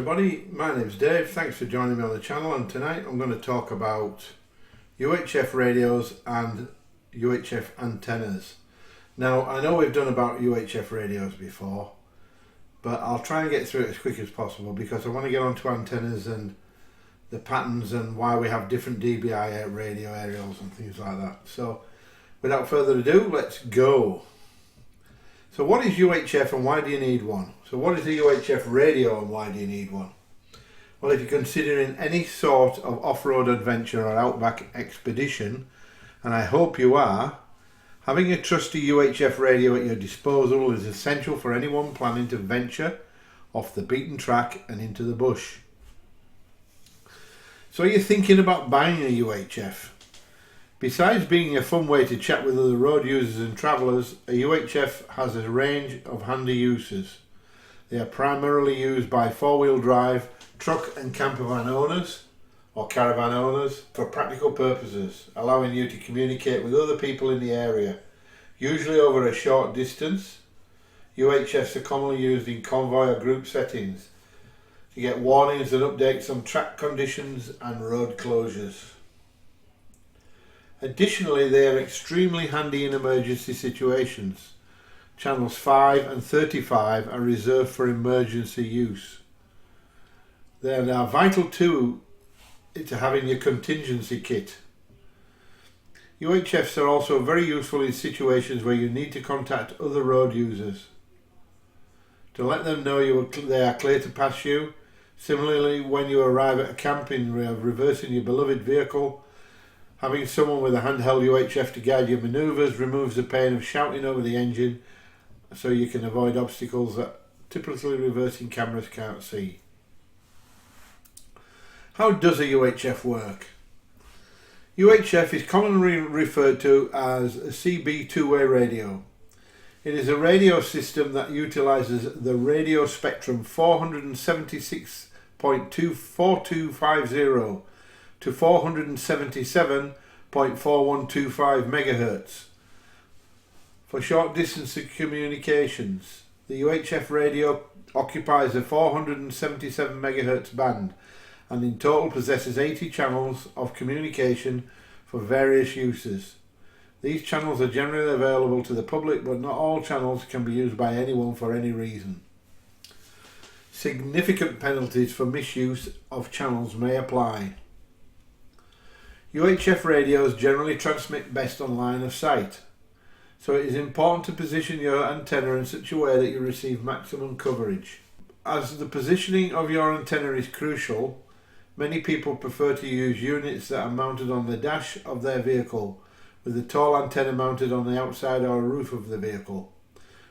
everybody, my name's Dave, thanks for joining me on the channel, and tonight I'm going to talk about UHF radios and UHF antennas. Now I know we've done about UHF radios before, but I'll try and get through it as quick as possible because I want to get onto antennas and the patterns and why we have different dBi radio aerials and things like that. So without further ado, let's go. So what is UHF and why do you need one? So what is a UHF radio and why do you need one? Well, if you're considering any sort of off-road adventure or outback expedition, and I hope you are, having a trusty UHF radio at your disposal is essential for anyone planning to venture off the beaten track and into the bush. So are you thinking about buying a UHF? Besides being a fun way to chat with other road users and travellers, a UHF has a range of handy uses. They are primarily used by four-wheel drive, truck and camper van owners or caravan owners for practical purposes, allowing you to communicate with other people in the area, usually over a short distance. UHFs are commonly used in convoy or group settings to get warnings and updates on track conditions and road closures. Additionally, they are extremely handy in emergency situations. Channels 5 and 35 are reserved for emergency use. They are vital too to having your contingency kit. UHFs are also very useful in situations where you need to contact other road users to let them know they are clear to pass you. Similarly, when you arrive at a camping, reversing your beloved vehicle, having someone with a handheld UHF to guide your manoeuvres removes the pain of shouting over the engine, so you can avoid obstacles that typically reversing cameras can't see. How does a UHF work? UHF is commonly referred to as a CB two-way radio. It is a radio system that utilises the radio spectrum 476.4250 to 477.4125 MHz. For short distance communications, the UHF radio occupies a 477 MHz band and in total possesses 80 channels of communication for various uses. These channels are generally available to the public, but not all channels can be used by anyone for any reason. Significant penalties for misuse of channels may apply. UHF radios generally transmit best on line of sight, so it is important to position your antenna in such a way that you receive maximum coverage. As the positioning of your antenna is crucial, many people prefer to use units that are mounted on the dash of their vehicle, with the tall antenna mounted on the outside or roof of the vehicle.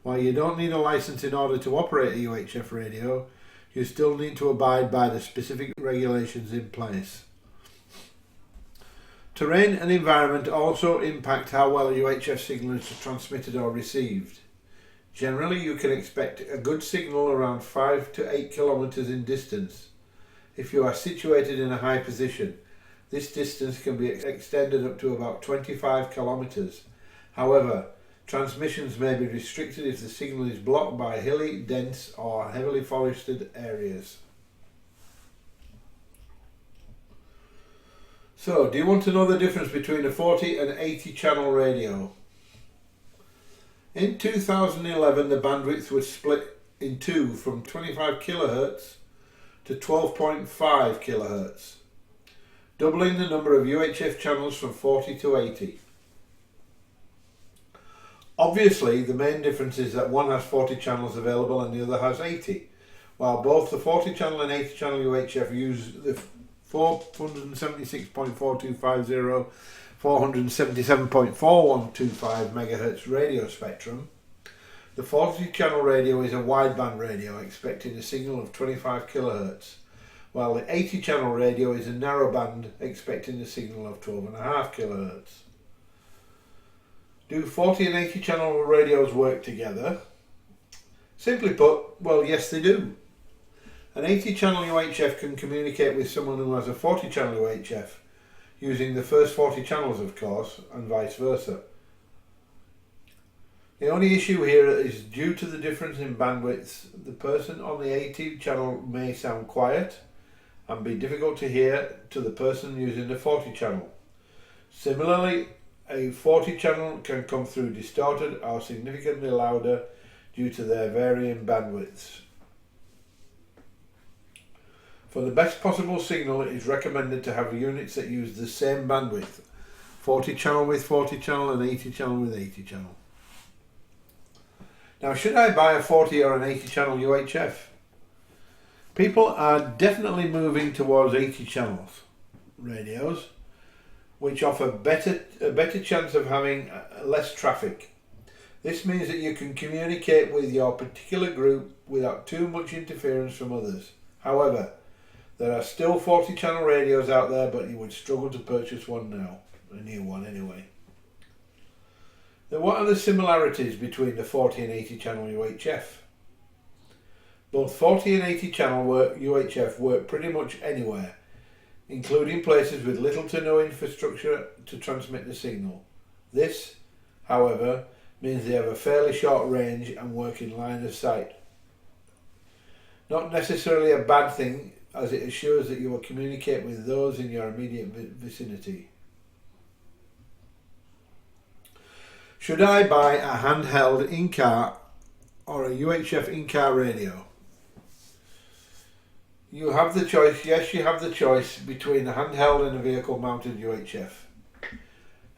While you don't need a license in order to operate a UHF radio, you still need to abide by the specific regulations in place. Terrain and environment also impact how well a UHF signal is transmitted or received. Generally, you can expect a good signal around 5 to 8 kilometers in distance. If you are situated in a high position, this distance can be extended up to about 25 kilometers. However, transmissions may be restricted if the signal is blocked by hilly, dense or heavily forested areas. So, do you want to know the difference between a 40 and 80 channel radio? In 2011, the bandwidth was split in two from 25 kHz to 12.5 kHz, doubling the number of UHF channels from 40 to 80. Obviously, the main difference is that one has 40 channels available and the other has 80. While both the 40 channel and 80 channel UHF use the 476.4250, 477.4125 MHz radio spectrum, the 40 channel radio is a wideband radio expecting a signal of 25 kHz, while the 80 channel radio is a narrowband expecting a signal of 12.5 kHz. Do 40 and 80 channel radios work together? Simply put, well, yes they do. An 80 channel UHF can communicate with someone who has a 40 channel UHF using the first 40 channels, of course, and vice versa. The only issue here is due to the difference in bandwidths. The person on the 80 channel may sound quiet and be difficult to hear to the person using the 40 channel. Similarly, a 40 channel can come through distorted or significantly louder due to their varying bandwidths. For the best possible signal, it is recommended to have units that use the same bandwidth. 40 channel with 40 channel and 80 channel with 80 channel. Now, should I buy a 40 or an 80 channel UHF? People are definitely moving towards 80 channels radios, which offer a better chance of having less traffic. This means that you can communicate with your particular group without too much interference from others. However, there are still 40 channel radios out there, but you would struggle to purchase one now, a new one anyway. Now, what are the similarities between the 40 and 80 channel UHF? Both 40 and 80 channel UHF work pretty much anywhere, including places with little to no infrastructure to transmit the signal. This, however, means they have a fairly short range and work in line of sight. Not necessarily a bad thing, as it assures that you will communicate with those in your immediate vicinity. Should I buy a handheld in-car or a UHF in-car radio? You have the choice, yes, you have the choice between a handheld and a vehicle-mounted UHF.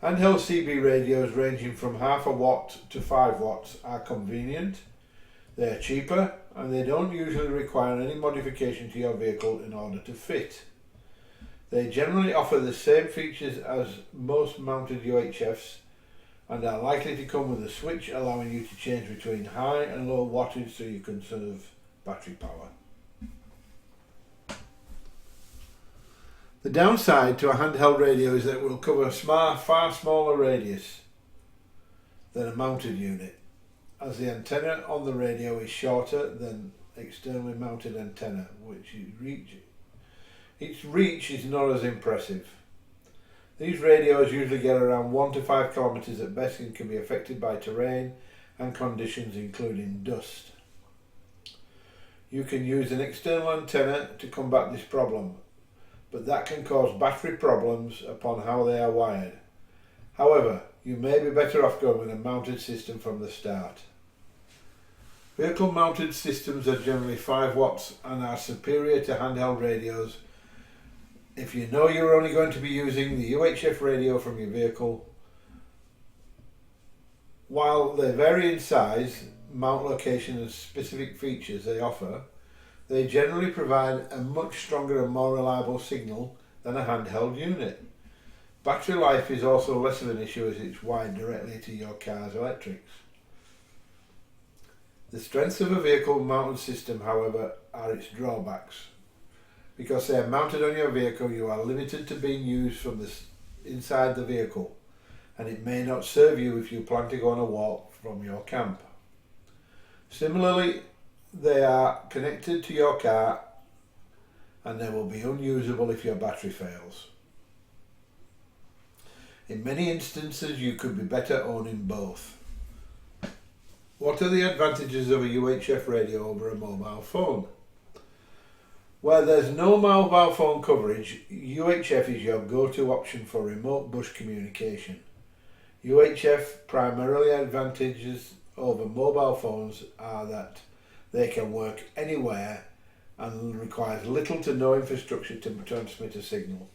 Handheld CB radios ranging from half a watt to 5 watts are convenient, they are cheaper, and they don't usually require any modification to your vehicle in order to fit. They generally offer the same features as most mounted UHFs and are likely to come with a switch allowing you to change between high and low wattage so you can conserve battery power. The downside to a handheld radio is that it will cover a far smaller radius than a mounted unit, as the antenna on the radio is shorter than externally mounted antenna, its reach is not as impressive. These radios usually get around 1 to 5 kilometers at best and can be affected by terrain and conditions including dust. You can use an external antenna to combat this problem, but that can cause battery problems upon how they are wired. However, you may be better off going with a mounted system from the start. Vehicle mounted systems are generally 5 watts and are superior to handheld radios. If you know you're only going to be using the UHF radio from your vehicle, while they vary in size, mount location and specific features they offer, they generally provide a much stronger and more reliable signal than a handheld unit. Battery life is also less of an issue as it's wired directly to your car's electrics. The strengths of a vehicle mounted system, however, are its drawbacks. Because they are mounted on your vehicle, you are limited to being used from inside the vehicle, and it may not serve you if you plan to go on a walk from your camp. Similarly, they are connected to your car and they will be unusable if your battery fails. In many instances, you could be better owning both. What are the advantages of a UHF radio over a mobile phone? Where there's no mobile phone coverage, UHF is your go-to option for remote bush communication. UHF primarily advantages over mobile phones are that they can work anywhere and requires little to no infrastructure to transmit a signal.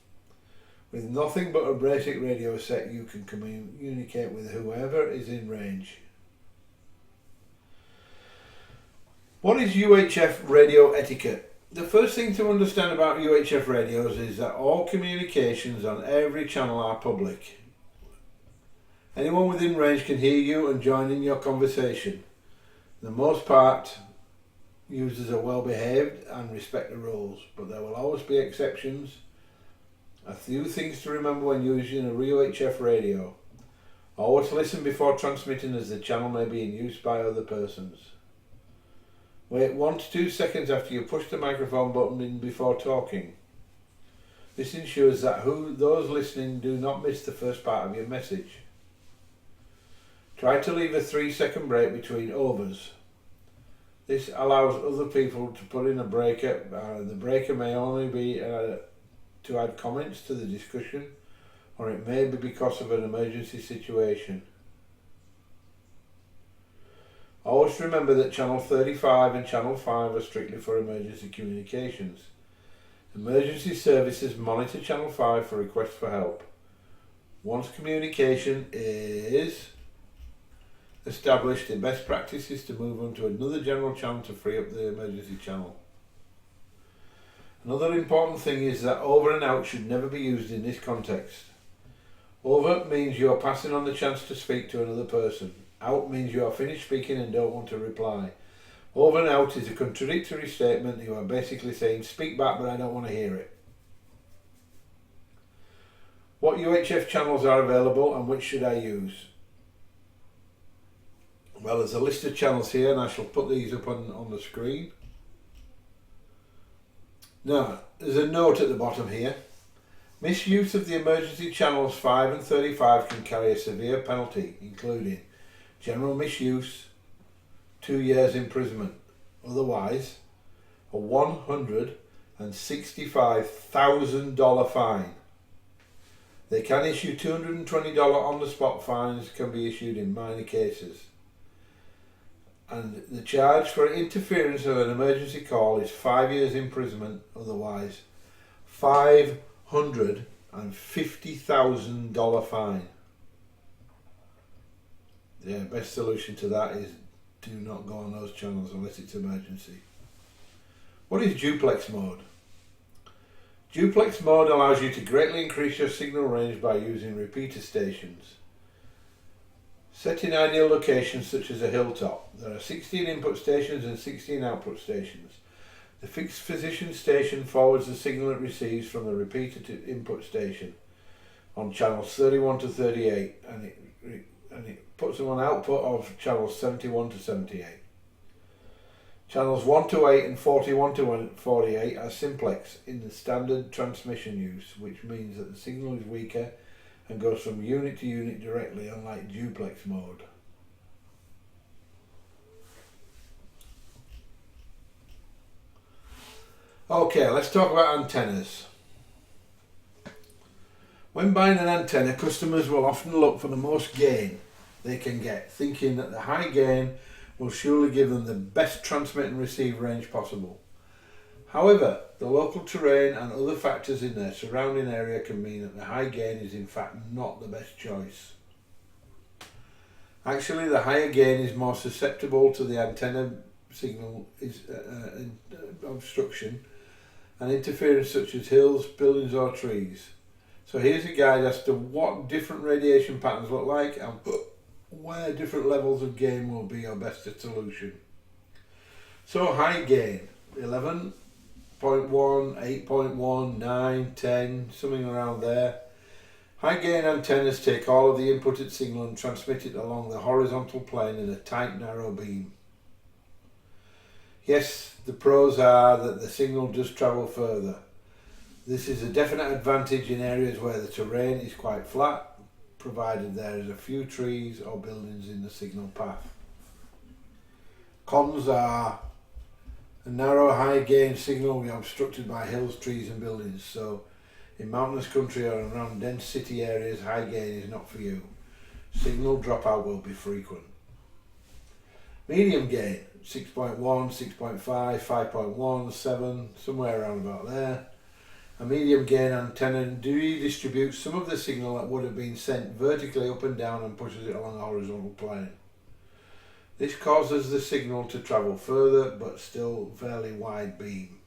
With nothing but a basic radio set, you can communicate with whoever is in range. What is UHF Radio Etiquette? The first thing to understand about UHF radios is that all communications on every channel are public. Anyone within range can hear you and join in your conversation. For the most part, users are well behaved and respect the rules, but there will always be exceptions. A few things to remember when using a UHF radio. Always listen before transmitting, as the channel may be in use by other persons. Wait 1 to 2 seconds after you push the microphone button in before talking. This ensures that those listening do not miss the first part of your message. Try to leave a 3-second break between overs. This allows other people to put in a breaker. The breaker may only be to add comments to the discussion, or it may be because of an emergency situation. Always remember that channel 35 and channel 5 are strictly for emergency communications. Emergency services monitor channel 5 for requests for help. Once communication is established, the best practice is to move on to another general channel to free up the emergency channel. Another important thing is that over and out should never be used in this context. Over means you are passing on the chance to speak to another person. Out means you are finished speaking and don't want to reply. Over and out is a contradictory statement. You are basically saying, speak back but I don't want to hear it. What UHF channels are available and which should I use? Well, there's a list of channels here and I shall put these up on the screen. Now, there's a note at the bottom here. Misuse of the emergency channels 5 and 35 can carry a severe penalty, including general misuse, 2 years imprisonment, otherwise a $165,000 fine. They can issue $220 on-the-spot fines, can be issued in minor cases. And the charge for interference of an emergency call is 5 years imprisonment, otherwise $550,000 fine. The best solution to that is do not go on those channels unless it's emergency. What is duplex mode? Duplex mode allows you to greatly increase your signal range by using repeater stations. Set in ideal locations such as a hilltop. There are 16 input stations and 16 output stations. The fixed position station forwards the signal it receives from the repeater to input station on channels 31 to 38 and it puts them on output of channels 71 to 78. Channels 1 to 8 and 41 to 48 are simplex in the standard transmission use, which means that the signal is weaker and goes from unit to unit directly, unlike duplex mode. Okay, let's talk about antennas. When buying an antenna, customers will often look for the most gain they can get, thinking that the high gain will surely give them the best transmit and receive range possible. However, the local terrain and other factors in their surrounding area can mean that the high gain is in fact not the best choice. Actually, the higher gain is more susceptible to the antenna signal obstruction and interference such as hills, buildings or trees. So here's a guide as to what different radiation patterns look like and where different levels of gain will be your best solution. So high gain, 11.1, 8.1, 9, 10, something around there. High gain antennas take all of the inputted signal and transmit it along the horizontal plane in a tight narrow beam. Yes, the pros are that the signal does travel further. This is a definite advantage in areas where the terrain is quite flat, provided there is a few trees or buildings in the signal path. Cons are a narrow high gain signal will be obstructed by hills, trees and buildings, so in mountainous country or around dense city areas high gain is not for you. Signal dropout will be frequent. Medium gain, 6.1, 6.5, 5.1, 7, somewhere around about there. A medium gain antenna redistributes some of the signal that would have been sent vertically up and down and pushes it along a horizontal plane. This causes the signal to travel further but still fairly wide beam.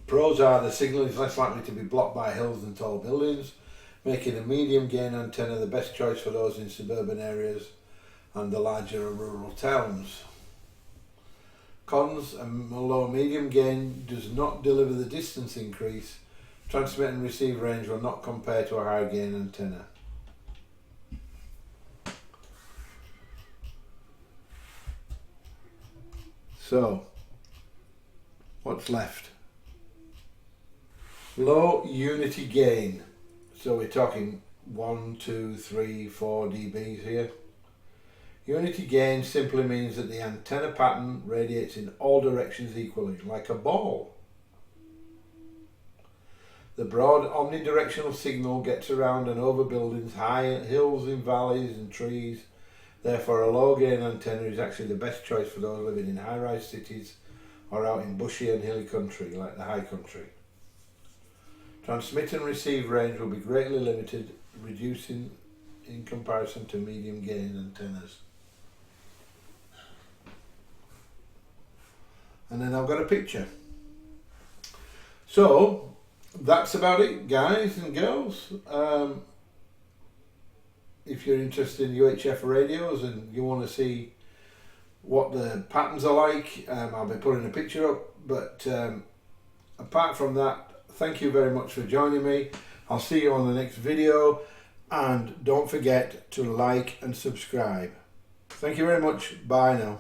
Pros are the signal is less likely to be blocked by hills and tall buildings, making a medium gain antenna the best choice for those in suburban areas and the larger rural towns. Cons, although medium gain does not deliver the distance increase, transmit and receive range will not compare to a high gain antenna. So, what's left? Low unity gain. So we're talking 1, 2, 3, 4 dBs here. Unity gain simply means that the antenna pattern radiates in all directions equally, like a ball. The broad omnidirectional signal gets around and over buildings, high hills in valleys and trees. Therefore, a low gain antenna is actually the best choice for those living in high-rise cities or out in bushy and hilly country, like the high country. Transmit and receive range will be greatly limited, reducing in comparison to medium gain antennas. And then I've got a picture. So that's about it, guys and girls. If you're interested in UHF radios and you want to see what the patterns are like, I'll be putting a picture up. But apart from that, thank you very much for joining me. I'll see you on the next video, and don't forget to like and subscribe. Thank you very much. Bye now.